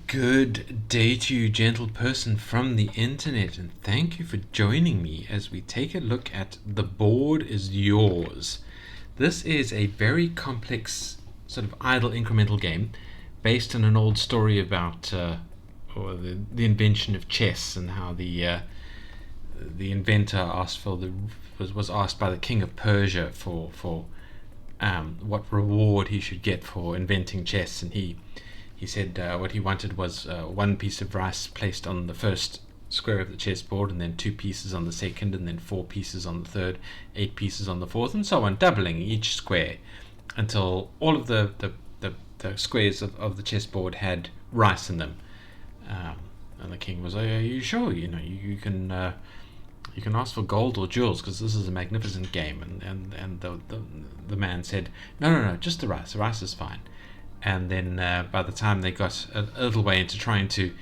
Good day to you, gentle person from the internet, and thank you for joining me as we take a look at The Board is Yours. This is a very complex, sort of idle incremental game based on an old story about the invention of chess and how the inventor was asked by the king of Persia for what reward he should get for inventing chess, and he said what he wanted was one piece of rice placed on the first square of the chessboard, and then two pieces on the second, and then four pieces on the third, eight pieces on the fourth, and so on, doubling each square until all of the squares of the chessboard had rice in them. And the king was like, "Are you sure? You can ask for gold or jewels because this is a magnificent game." And the man said, "No, just the rice. The rice is fine." And then by the time they got a little way into trying to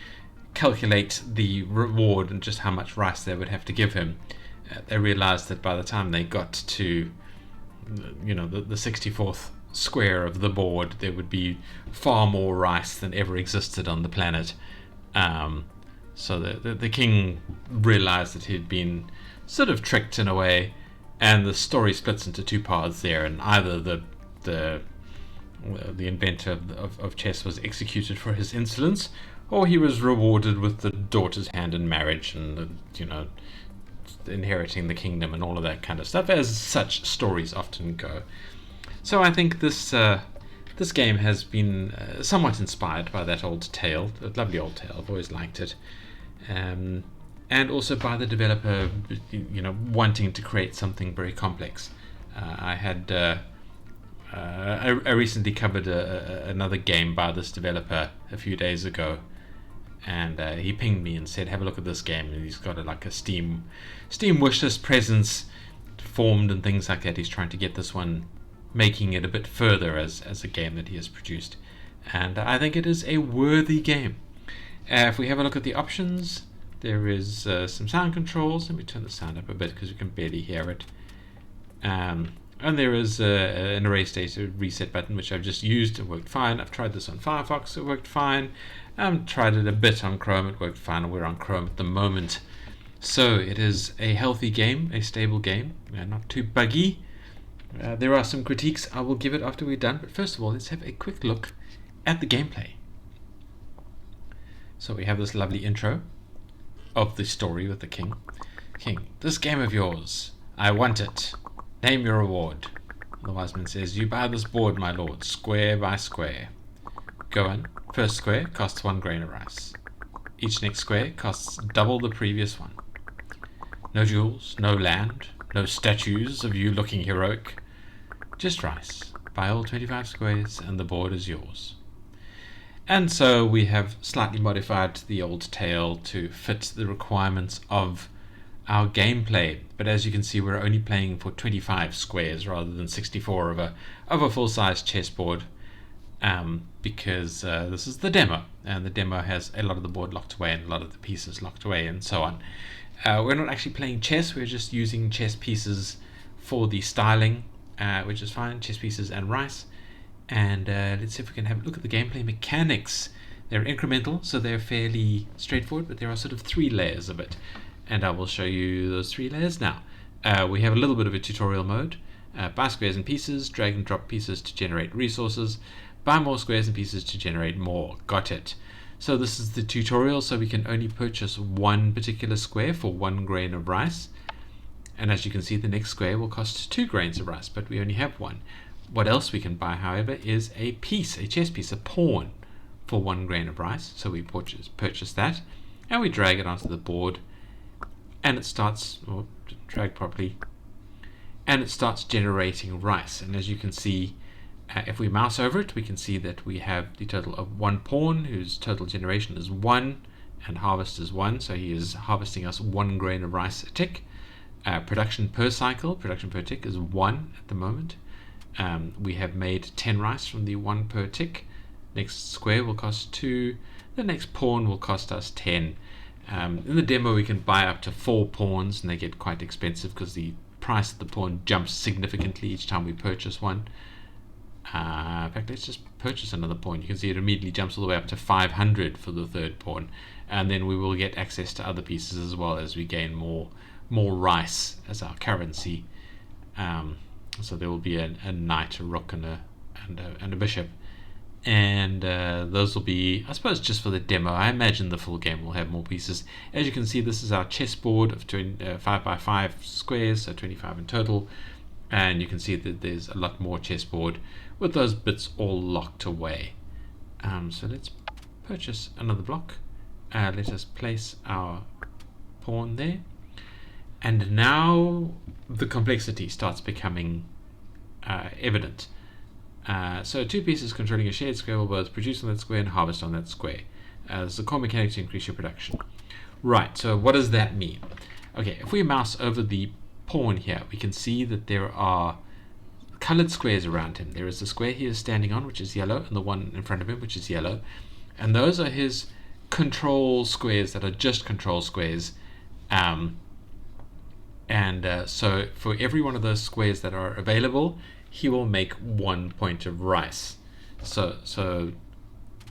calculate the reward and just how much rice they would have to give him, they realized that by the time they got to the 64th square of the board, there would be far more rice than ever existed on the planet. So the king realized that he'd been sort of tricked in a way, and the story splits into two parts there, and either the inventor of chess was executed for his insolence, or he was rewarded with the daughter's hand in marriage and inheriting the kingdom and all of that kind of stuff, as such stories often go. So I think this game has been somewhat inspired by that old tale, a lovely old tale. I've always liked it, and also by the developer, wanting to create something very complex. I recently covered another game by this developer a few days ago, and he pinged me and said, "Have a look at this game." And he's got a Steam wishlist presence formed and things like that. He's trying to get this one, making it a bit further as a game that he has produced, and I think it is a worthy game. If we have a look at the options, there is some sound controls. Let me turn the sound up a bit because you can barely hear it. And there is an erase data reset button, which I've just used. It worked fine. I've tried this on Firefox. It worked fine. Tried it a bit on Chrome. It worked fine. We're on Chrome at the moment. So it is a healthy game, a stable game, not too buggy. There are some critiques. I will give it after we're done. But first of all, let's have a quick look at the gameplay. So we have this lovely intro of the story with the king. "King, this game of yours, I want it. Name your reward." The wise man says, "You buy this board, my lord, square by square. Go on. First square costs 1 grain of rice. Each next square costs double the previous one. No jewels, no land, no statues of you looking heroic. Just rice. Buy all 25 squares and the board is yours." And so we have slightly modified the old tale to fit the requirements of our gameplay, but as you can see, we're only playing for 25 squares rather than 64 of a full-size chessboard, because this is the demo, and the demo has a lot of the board locked away and a lot of the pieces locked away and so on. We're not actually playing chess, we're just using chess pieces for the styling, which is fine, chess pieces and rice. And let's see if we can have a look at the gameplay mechanics. They're incremental, so they're fairly straightforward, but there are sort of 3 layers of it, and I will show you those 3 layers now. We have a little bit of a tutorial mode. Buy squares and pieces, drag and drop pieces to generate resources, buy more squares and pieces to generate more. Got it. So this is the tutorial, so we can only purchase one particular square for 1 grain of rice, and as you can see, the next square will cost 2 grains of rice, but we only have one. What else we can buy, however, is a chess piece, a pawn for 1 grain of rice. So we purchase that, and we drag it onto the board, and it starts, or drag properly, and it starts generating rice. And as you can see, if we mouse over it, we can see that we have the total of 1 pawn, whose total generation is 1, and harvest is 1, so he is harvesting us 1 grain of rice a tick. Production per tick is 1 at the moment. We have made 10 rice from the 1 per tick. Next square will cost 2. The next pawn will cost us 10. In the demo, we can buy up to 4 pawns, and they get quite expensive because the price of the pawn jumps significantly each time we purchase one. In fact, let's just purchase another pawn. You can see it immediately jumps all the way up to 500 for the third pawn, and then we will get access to other pieces as well as we gain more rice as our currency. So there will be a knight, a rook, and a bishop, and those will be, I suppose, just for the demo. I imagine the full game will have more pieces. As you can see, this is our chessboard of 5 by 5 squares, so 25 in total, and you can see that there's a lot more chessboard with those bits all locked away. So let's purchase another block. Let us place our pawn there, and now the complexity starts becoming evident. So two pieces controlling a shared square will both produce on that square and harvest on that square. As the core mechanic to increase your production. Right, so what does that mean? Okay, if we mouse over the pawn here, we can see that there are colored squares around him. There is the square he is standing on, which is yellow, and the one in front of him, which is yellow. And those are his control squares that are just control squares. So for every one of those squares that are available, he will make 1 point of rice. So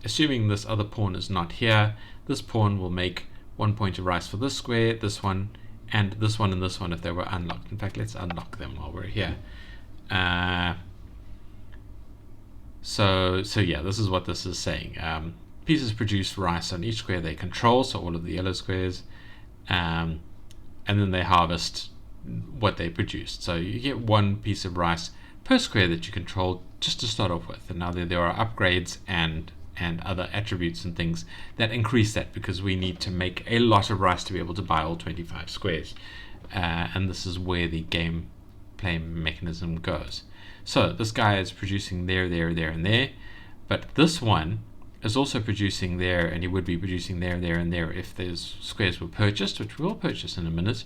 assuming this other pawn is not here, this pawn will make 1 point of rice for this square, this one, and this one, and this one if they were unlocked. In fact, let's unlock them while we're here. So yeah, this is what this is saying. Pieces produce rice on each square they control, so all of the yellow squares, and then they harvest what they produced. So you get 1 piece of rice per square that you control just to start off with. And now there are upgrades and other attributes and things that increase that, because we need to make a lot of rice to be able to buy all 25 squares. And this is where the gameplay mechanism goes. So this guy is producing there, and there, but this one is also producing there, and he would be producing there, and there if those squares were purchased, which we'll purchase in a minute.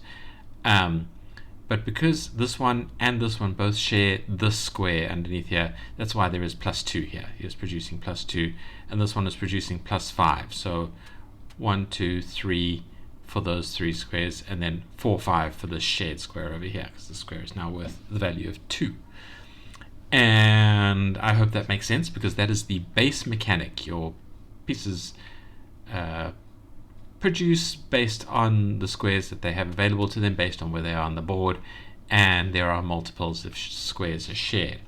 But because this one and this one both share this square underneath here, that's why there is +2 here. He is producing +2, and this one is producing +5. So 1, 2, 3 for those 3 squares, and then 4, 5 for this shared square over here, because the square is now worth the value of 2. And I hope that makes sense, because that is the base mechanic. Your pieces produce based on the squares that they have available to them, based on where they are on the board, and there are multiples if squares are shared.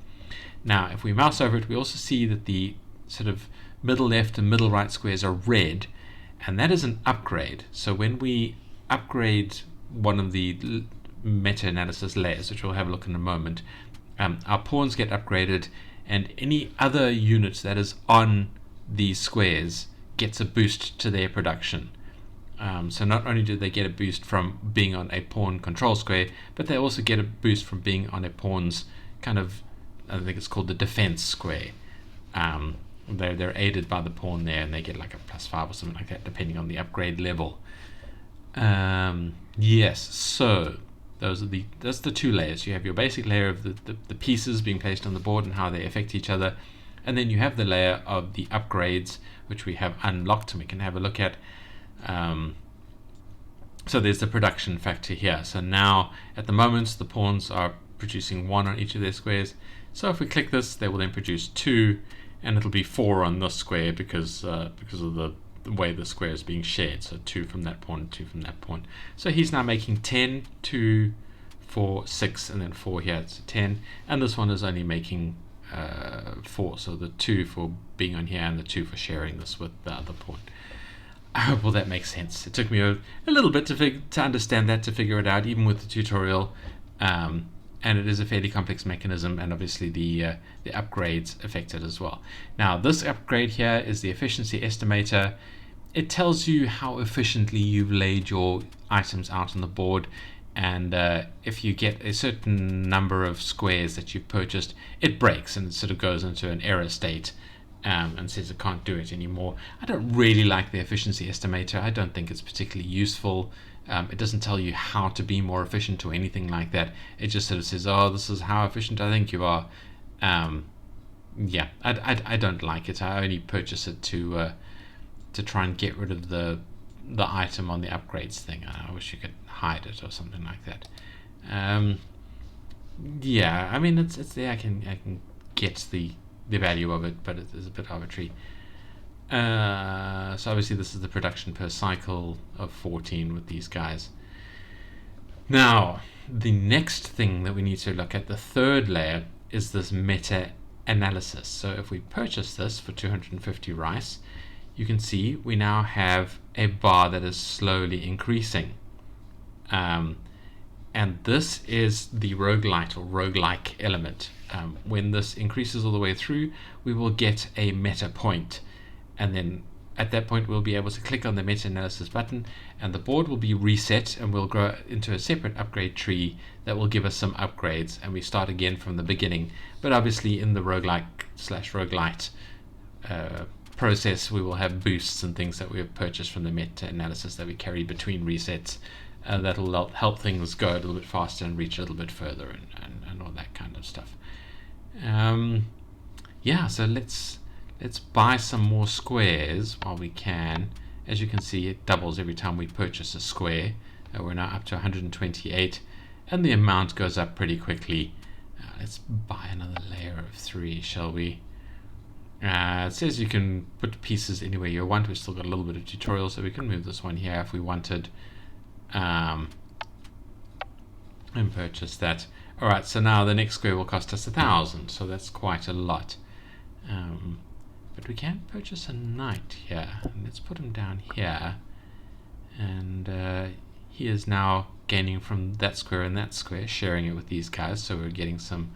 Now, if we mouse over it, we also see that the sort of middle left and middle right squares are red, and that is an upgrade. So when we upgrade one of the meta-analysis layers, which we'll have a look in a moment, our pawns get upgraded, and any other unit that is on these squares gets a boost to their production. So not only do they get a boost from being on a pawn control square, but they also get a boost from being on a pawn's kind of, I think it's called the defense square. They're aided by the pawn there, and they get like a +5 or something like that, depending on the upgrade level. Yes, so that's the 2 layers. You have your basic layer of the pieces being placed on the board and how they affect each other, and then you have the layer of the upgrades, which we have unlocked and we can have a look at. So there's the production factor here. So now at the moment the pawns are producing 1 on each of their squares. So if we click this, they will then produce 2, and it'll be 4 on this square because of the way the square is being shared. So 2 from that pawn, 2 from that pawn. So he's now making 10, 2, 4, 6, and then 4 here. It's 10, and this one is only making 4. So the 2 for being on here and the 2 for sharing this with the other pawn. I hope all that makes sense. It took me a little bit to understand that, to figure it out, even with the tutorial. And it is a fairly complex mechanism, and obviously the upgrades affect it as well. Now, this upgrade here is the efficiency estimator. It tells you how efficiently you've laid your items out on the board, and if you get a certain number of squares that you've purchased, it breaks and it sort of goes into an error state. And says it can't do it anymore. I don't really like the efficiency estimator. I don't think it's particularly useful. It doesn't tell you how to be more efficient or anything like that. It just sort of says, oh, this is how efficient I think you are. Yeah, I don't like it. I only purchase it to try and get rid of the item on the upgrades thing. I wish you could hide it or something like that. Yeah, I mean it's there. I can get the the value of it, but it is a bit arbitrary. So obviously this is the production per cycle of 14 with these guys. Now, the next thing that we need to look at, the third layer, is this meta analysis. So if we purchase this for 250 rice, you can see we now have a bar that is slowly increasing. And this is the roguelite or roguelike element. When this increases all the way through, we will get a meta point. And then at that point, we'll be able to click on the meta-analysis button, and the board will be reset, and we'll grow into a separate upgrade tree that will give us some upgrades, and we start again from the beginning. But obviously, in the roguelike/roguelite process, we will have boosts and things that we have purchased from the meta-analysis that we carry between resets. That'll help things go a little bit faster and reach a little bit further, and all that kind of stuff. Yeah, so let's buy some more squares while we can. As you can see, it doubles every time we purchase a square. We're now up to 128, and the amount goes up pretty quickly. Let's buy another layer of 3, shall we? It says you can put pieces anywhere you want. We've still got a little bit of tutorial, so we can move this one here if we wanted, and purchase that. Alright, so now the next square will cost us 1,000, so that's quite a lot. But we can purchase a knight here. Let's put him down here, and he is now gaining from that square and that square, sharing it with these guys, so we're getting some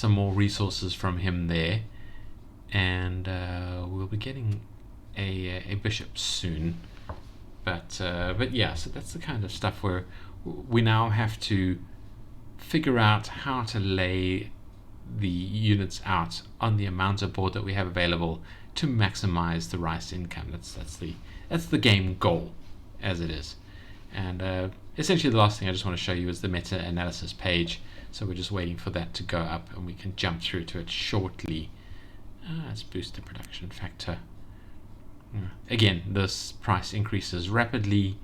more resources from him there, and we'll be getting a bishop soon. But yeah, so that's the kind of stuff where we now have to figure out how to lay the units out on the amount of board that we have available to maximize the rice income. That's the game goal as it is. And essentially the last thing I just want to show you is the meta-analysis page. So we're just waiting for that to go up, and we can jump through to it shortly. Let's boost the production factor. Again, this price increases rapidly,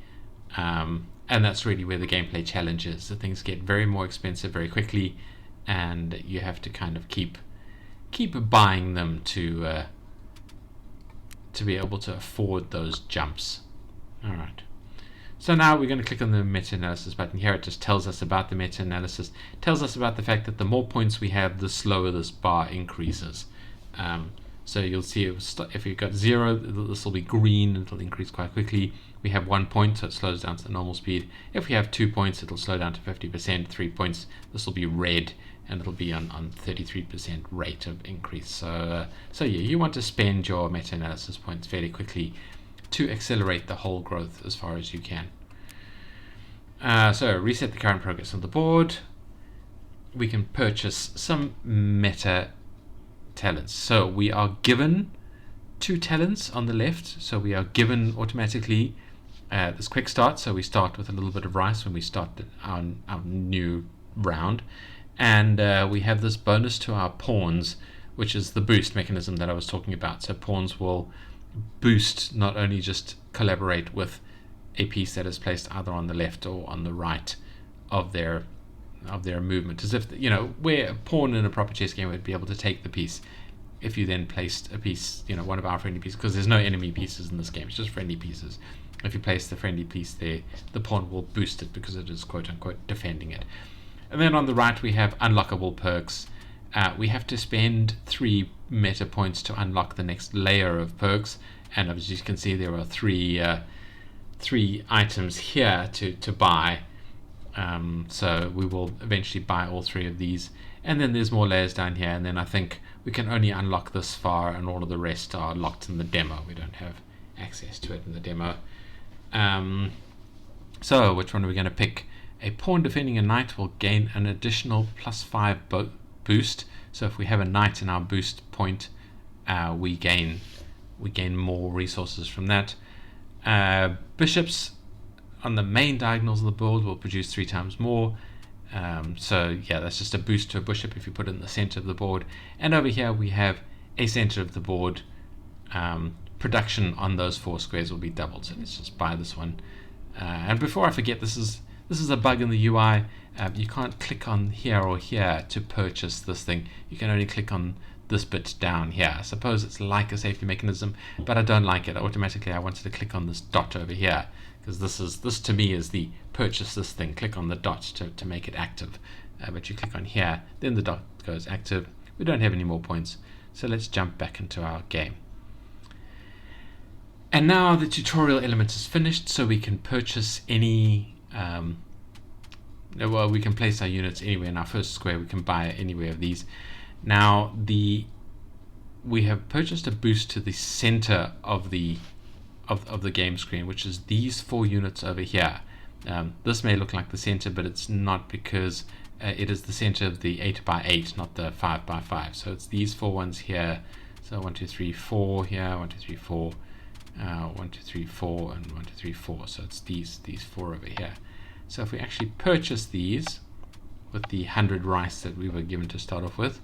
and that's really where the gameplay challenge is. So things get very more expensive very quickly, and you have to kind of keep buying them to be able to afford those jumps. All right. So now we're going to click on the meta-analysis button here. It just tells us about the meta-analysis. Tells us about the fact that the more points we have, the slower this bar increases. So you'll see if you've got 0, this will be green, and it'll increase quite quickly. We have 1 point, so it slows down to the normal speed. If we have 2 points, it'll slow down to 50%. 3 points, this will be red, and it'll be on 33% rate of increase. So yeah, you want to spend your meta-analysis points fairly quickly to accelerate the whole growth as far as you can. So reset the current progress on the board. We can purchase some meta talents. So we are given 2 talents on the left. So we are given automatically this quick start. So we start with a little bit of rice when we start our new round. And we have this bonus to our pawns, which is the boost mechanism that I was talking about. So pawns will boost, not only just collaborate with a piece that is placed either on the left or on the right of their movement, as if, you know, where a pawn in a proper chess game would be able to take the piece if you then placed a piece, you know, one of our friendly pieces, because there's no enemy pieces in this game, it's just friendly pieces. If you place the friendly piece there, the pawn will boost it because it is quote unquote defending it. And then on the right we have unlockable perks. We have to spend 3 meta points to unlock the next layer of perks, and as you can see there are 3 items here to buy. So we will eventually buy all 3 of these, and then there's more layers down here, and then I think we can only unlock this far, and all of the rest are locked in the demo. We don't have access to it in the demo. So which one are we going to pick? A pawn defending a knight will gain an additional +5 boost. So if we have a knight in our boost point, we gain more resources from that. Bishops on the main diagonals of the board will produce 3 times more. So yeah, that's just a boost to a bishop if you put it in the center of the board. And over here we have a center of the board. Production on those 4 squares will be doubled. So let's just buy this one. And before I forget, this is a bug in the UI. You can't click on here or here to purchase this thing. You can only click on this bit down here. I suppose it's like a safety mechanism, but I don't like it. Automatically I wanted to click on this dot over here, because this to me is the purchase this thing. Click on the dot to make it active, but you click on here, then the dot goes active. We don't have any more points, so let's jump back into our game. And now the tutorial element is finished, so we can purchase any well, we can place our units anywhere in our first square. We can buy anywhere of these. Now we have purchased a boost to the center of the game screen, which is these 4 units over here. This may look like the center, but it's not, because it is the center of the 8x8, not the 5x5. So it's these 4 ones here. So 1 2 3 4 here, 1 2 3 4, 1 2 3 4, and 1 2 3 4. So it's these 4 over here. So if we actually purchase these with the 100 rice that we were given to start off with,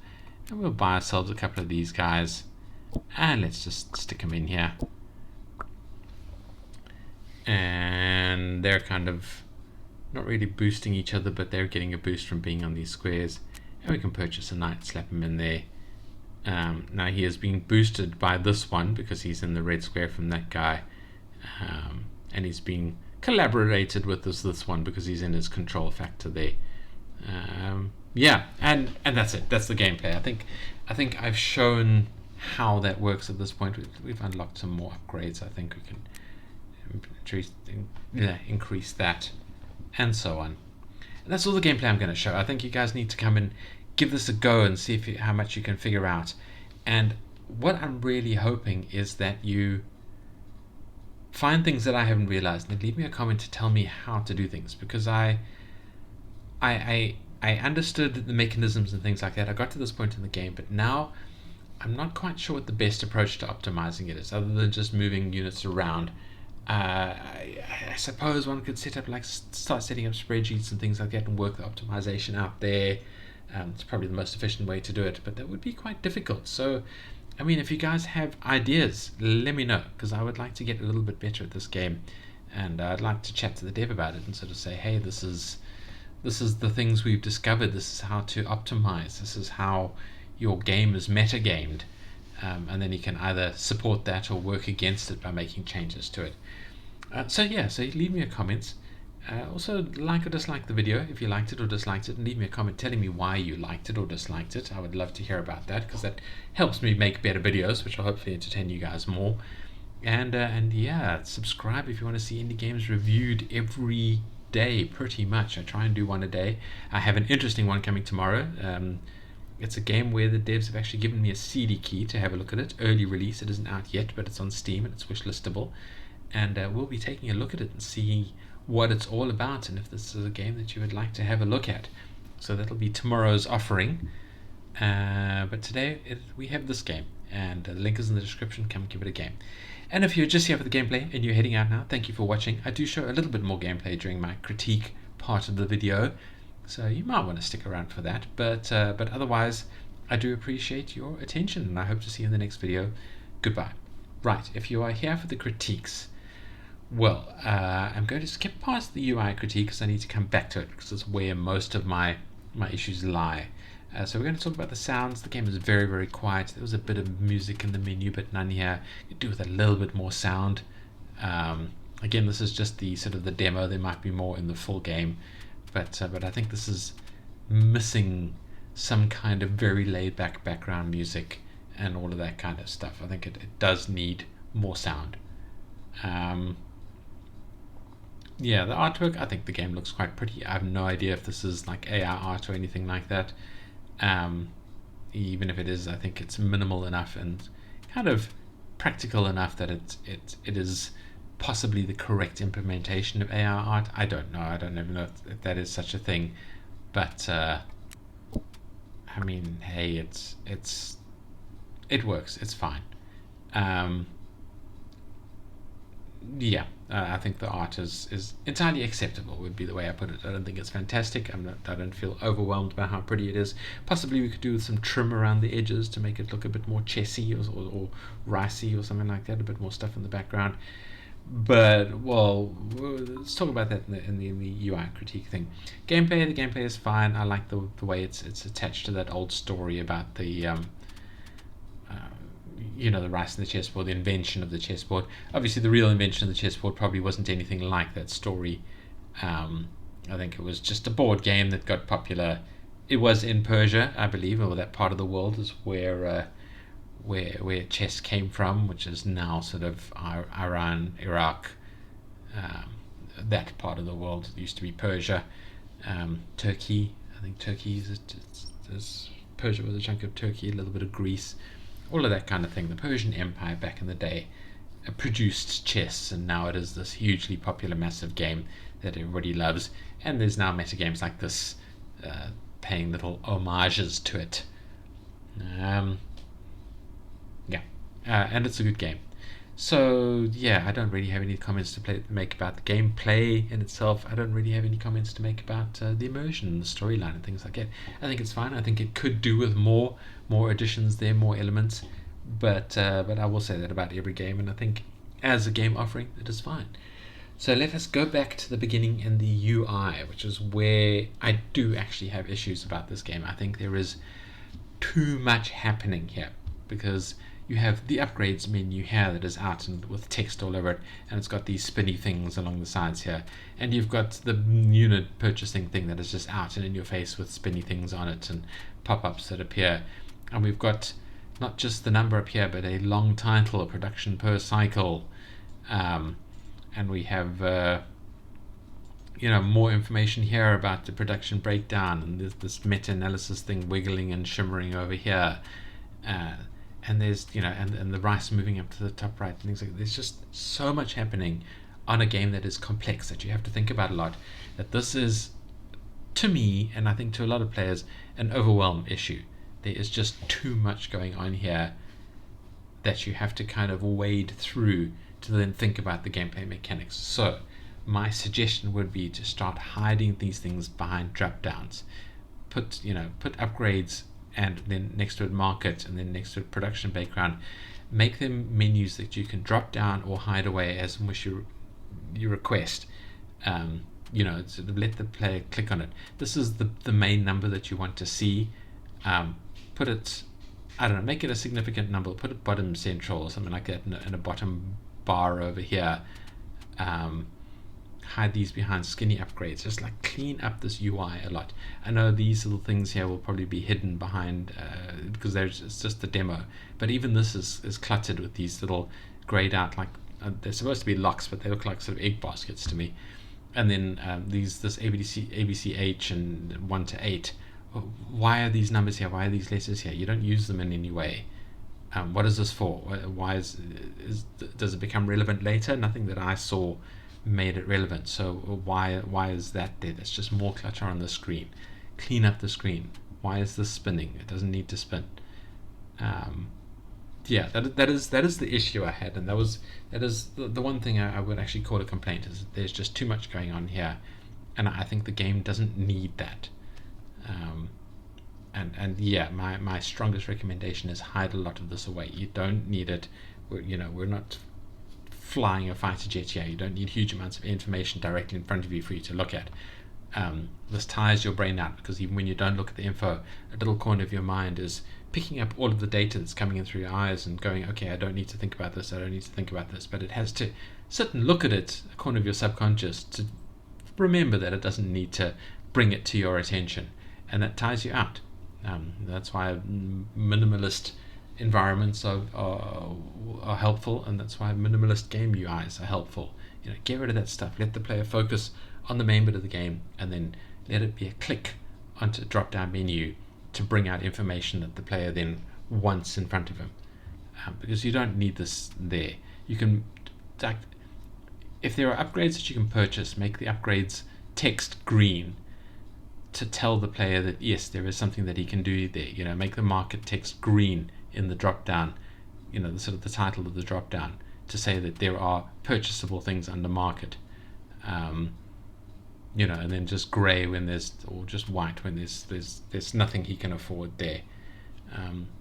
and we'll buy ourselves a couple of these guys, and let's just stick them in here. And they're kind of not really boosting each other, but they're getting a boost from being on these squares. And we can purchase a knight, slap him in there. Now he is being boosted by this one because he's in the red square from that guy, and he's being collaborated with this one because he's in his control factor there. Yeah, and that's it. That's the gameplay. I think I've shown how that works at this point. We've unlocked some more upgrades. I think we can increase that, and so on. And that's all the gameplay I'm going to show. I think you guys need to come and give this a go and see how much you can figure out. And what I'm really hoping is that you find things that I haven't realized and leave me a comment to tell me how to do things, because I understood the mechanisms and things like that. I got to this point in the game, but now I'm not quite sure what the best approach to optimizing it is, other than just moving units around. I suppose one could start setting up spreadsheets and things like that and work the optimization out there. It's probably the most efficient way to do it, but that would be quite difficult. So, I mean, if you guys have ideas, let me know, because I would like to get a little bit better at this game, and I'd like to chat to the dev about it and sort of say, hey, this is the things we've discovered. This is how to optimize. This is how your game is meta-gamed. And then you can either support that or work against it by making changes to it. So leave me a comment. Also, like or dislike the video if you liked it or disliked it, and leave me a comment telling me why you liked it or disliked it. I would love to hear about that, because that helps me make better videos, which will hopefully entertain you guys more. And yeah, subscribe if you want to see indie games reviewed every day, pretty much. I try and do one a day. I have an interesting one coming tomorrow. It's a game where the devs have actually given me a CD key to have a look at it. Early release. It isn't out yet, but it's on Steam and it's wishlistable. And we'll be taking a look at it and see what it's all about, and if this is a game that you would like to have a look at. So that'll be tomorrow's offering. But today we have this game, and the link is in the description. Come give it a game. And if you're just here for the gameplay and you're heading out now, thank you for watching. I do show a little bit more gameplay during my critique part of the video, so you might want to stick around for that. But otherwise, I do appreciate your attention, and I hope to see you in the next video. Goodbye. Right, if you are here for the critiques, well, I'm going to skip past the UI critique because I need to come back to it, because it's where most of my issues lie. So we're going to talk about the sounds. The game is very, very quiet. There was a bit of music in the menu, but none here. You could do with a little bit more sound. Again, this is just the sort of the demo. There might be more in the full game, but I think this is missing some kind of very laid-back background music and all of that kind of stuff. I think it does need more sound. Yeah, the artwork, I think the game looks quite pretty. I have no idea if this is like AR art or anything like that. Even if it is, I think it's minimal enough and kind of practical enough that it is possibly the correct implementation of AR art. I don't know. I don't even know if that is such a thing. But I mean, hey, it works. It's fine. Yeah, I think the art is entirely acceptable, would be the way I put it. I don't think it's fantastic. I don't feel overwhelmed by how pretty it is. Possibly we could do some trim around the edges to make it look a bit more chessy or ricey or something like that, a bit more stuff in the background. But, well, let's talk about that in the UI critique thing. The gameplay is fine. I like the way it's attached to that old story about the the rice and the chessboard, the invention of the chessboard. Obviously, the real invention of the chessboard probably wasn't anything like that story. I think it was just a board game that got popular. It was in Persia, I believe, or that part of the world is where chess came from, which is now sort of Iran, Iraq, that part of the world. It used to be Persia, Turkey. I think Turkey is Persia was a chunk of Turkey, a little bit of Greece, all of that kind of thing. The Persian Empire back in the day produced chess, and now it is this hugely popular, massive game that everybody loves. And there's now meta games like this, paying little homages to it. And it's a good game. So yeah, I don't really have any comments to make about the gameplay in itself. I don't really have any comments to make about the immersion, the storyline, and things like that. I think it's fine. I think it could do with more additions there, more elements. But I will say that about every game, and I think as a game offering, it is fine. So let us go back to the beginning in the UI, which is where I do actually have issues about this game. I think there is too much happening here, because you have the upgrades menu here that is out and with text all over it, and it's got these spinny things along the sides here, and you've got the unit purchasing thing that is just out and in your face with spinny things on it and pop-ups that appear, and we've got not just the number up here but a long title, a production per cycle, and we have more information here about the production breakdown, and there's this meta-analysis thing wiggling and shimmering over here, and there's and the rice moving up to the top right and things like that. There's just so much happening on a game that is complex that you have to think about a lot, that this is, to me, and I think to a lot of players, an overwhelm issue. There is just too much going on here that you have to kind of wade through to then think about the gameplay mechanics. So my suggestion would be to start hiding these things behind drop downs. Put upgrades, and then next to it market, and then next to it production background. Make them menus that you can drop down or hide away as much you request. Sort of let the player click on it. This is the main number that you want to see. Put it, I don't know, make it a significant number. Put it bottom central or something like that in a bottom bar over here. Hide these behind skinny upgrades. Just like clean up this UI a lot. I know these little things here will probably be hidden behind because it's just the demo, but even this is cluttered with these little grayed out, like they're supposed to be locks, but they look like sort of egg baskets to me. And then this ABCH and 1 to 8. Why are these numbers here? Why are these letters here? You don't use them in any way. What is this for? Why does it become relevant later? Nothing that I saw made it relevant. So why is that there? That's just more clutter on the screen. Clean up the screen. Why is this spinning? It doesn't need to spin. That is the issue I had, and that is the one thing I would actually call a complaint, is that there's just too much going on here, and I think the game doesn't need that. My strongest recommendation is hide a lot of this away. You don't need it. We're not flying a fighter jet here. You don't need huge amounts of information directly in front of you for you to look at. This tires your brain out, because even when you don't look at the info, a little corner of your mind is picking up all of the data that's coming in through your eyes and going, okay, I don't need to think about this, but it has to sit and look at it, a corner of your subconscious, to remember that it doesn't need to bring it to your attention, and that tires you out. That's why minimalist environments are helpful, and that's why minimalist game UIs are helpful. Get rid of that stuff. Let the player focus on the main bit of the game, and then let it be a click onto a drop-down menu to bring out information that the player then wants in front of him. Because you don't need this there. You can, if there are upgrades that you can purchase, make the upgrades text green to tell the player that yes, there is something that he can do there. Make the market text green in the drop down, the sort of the title of the drop down, to say that there are purchasable things under market, and then just grey when or just white when there's nothing he can afford there.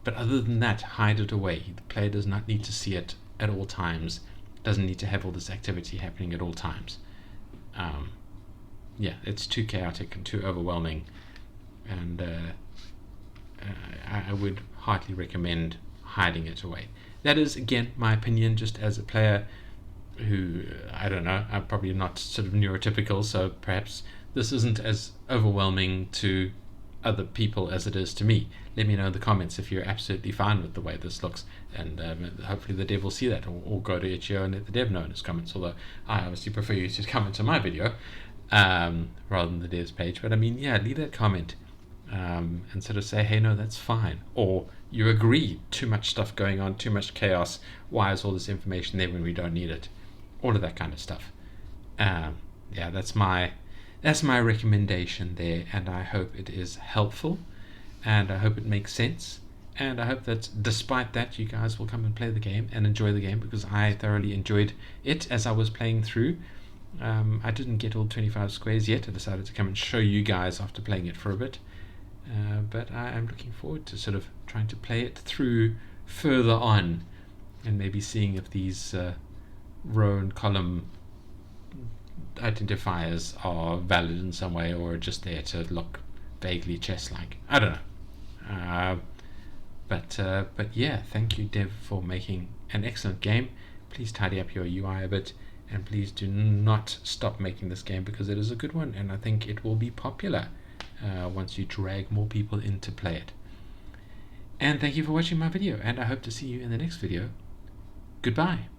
But other than that, hide it away. The player does not need to see it at all times. Doesn't need to have all this activity happening at all times. It's too chaotic and too overwhelming, and I would heartily recommend hiding it away. that is, again, my opinion just as a player who, I don't know, I'm probably not sort of neurotypical, so perhaps this isn't as overwhelming to other people as it is to me. Let me know in the comments if you're absolutely fine with the way this looks, and hopefully the dev will see that, or go to itch.io and let the dev know in his comments, although I obviously prefer you to comment on my video rather than the dev's page. But I mean, yeah, leave that comment and sort of say, hey, no, that's fine, or you agree, too much stuff going on, too much chaos, why is all this information there when we don't need it, all of that kind of stuff. Yeah, that's my recommendation there, and I hope it is helpful, and I hope it makes sense, and I hope that despite that you guys will come and play the game and enjoy the game, because I thoroughly enjoyed it as I was playing through. I didn't get all 25 squares yet. I decided to come and show you guys after playing it for a bit, but I am looking forward to sort of trying to play it through further on, and maybe seeing if these row and column identifiers are valid in some way, or just there to look vaguely chess-like. I don't know. But yeah, thank you, Dev, for making an excellent game. Please tidy up your UI a bit, and please do not stop making this game, because it is a good one, and I think it will be popular once you drag more people in to play it. And thank you for watching my video, and I hope to see you in the next video. Goodbye.